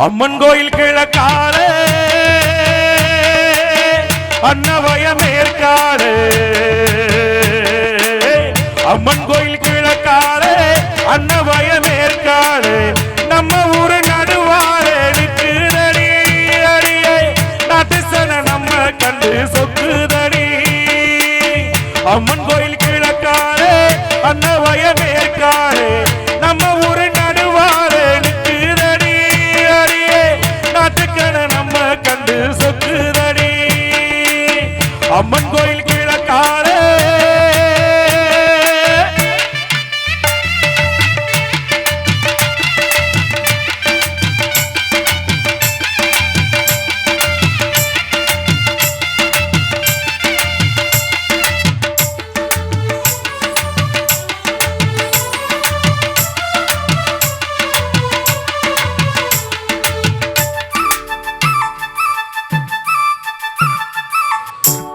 அம்மன் கோயில் கிழக்காலே அன்னவய மேற்காடு அம்மன் கோயில் கிழக்காலே அன்னவய மேற்காடு நம்ம ஊரு நடுவாரே நிற்குதடி அடியே நாட்டு சன நம்ம கண்டு சொக்குதடி அம்மன் கோயில் கிழக்காலே அன்னவய மேற்காடு நம்ம ஊரு நடுவாரே நிற்குதடி அடியே நாட்டுக்கன நம்ம கண்டு சொக்குதடி அம்மன் கோயில் கிழக்காலே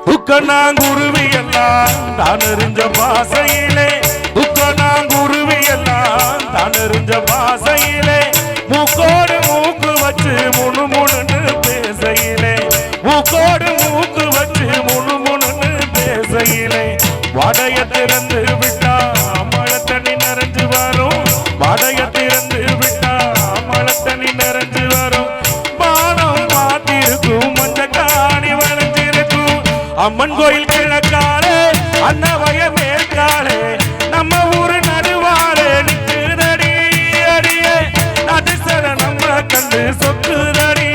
துக்கனாங்குருவி எல்லாம் தான் எறிஞ்ச பாசையிலே துக்கனாங்குருவி எல்லாம் தான் எறிஞ்ச பாசையிலே மூக்கோடு மூக்கு வச்சு முணு முணுன்னு பேசையிலே மூக்கோடு மூக்கு வச்சு முணு முணுன்னு பேசையிலே வடைய திறந்து விட்டா மழை தண்ணி நிறைஞ்சு வரும் வடைய திறந்து விட்டா மழை தண்ணி நிறைஞ்சு வரும் பானம் மாத்திருக்கும் மஞ்ச காணி வளைஞ்சிருக்கும் அம்மன் கோயில் கிழக்காலே அன்னவய மேற்காலே நம்ம ஊரு நடுவாரே நிற்குதடி அடியே நாட்டு சன நம்ம கண்டு சொக்குதடி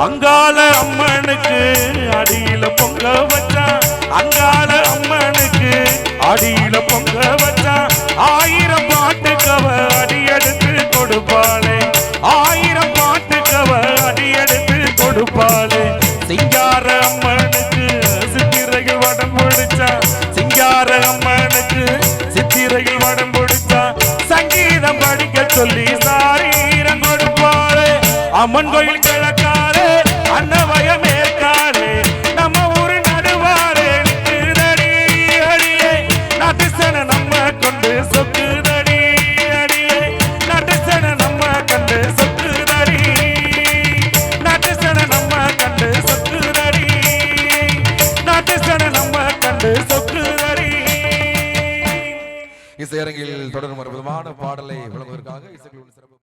அங்கால அம்மனுக்கு அடியில பொங்க வச்சா அங்கால அம்மனுக்கு அடியில பொங்க வச்சா 1000 பாட்டுக்கவ அடி எடுத்து கொடுப்பாளே 1000 பாட்டுக்கவ அடி எடுத்து கொடுப்பாளே சிங்கார அம்மனுக்கு சித்திரையில் வடம் பிடிச்சா சிங்கார அம்மனுக்கு சித்திரையில் வடம் பிடிச்சா சங்கீதம் படிக்க சொல்லி சாரீரம் கொடுப்பாளே அம்மன் கோயில் கிழக்காலே அன்னவய மேற்காலே நம்ம ஊரு நடுவாரே நிற்குதடி அடியே நாட்டு சன நம்ம கொண்டு சொக்குதடி அடியே நாட்டு சன நம்ம கண்டு சொக்குதடி நாட்டு சன நம்ம கண்டு சொக்குதடி நாட்டு சன நம்ம கண்டு சொக்குதடி. இசையரங்கில் தொடரும் அற்புதமான பாடலை வழங்குவதற்காக இசைக்குழு சிறப்பு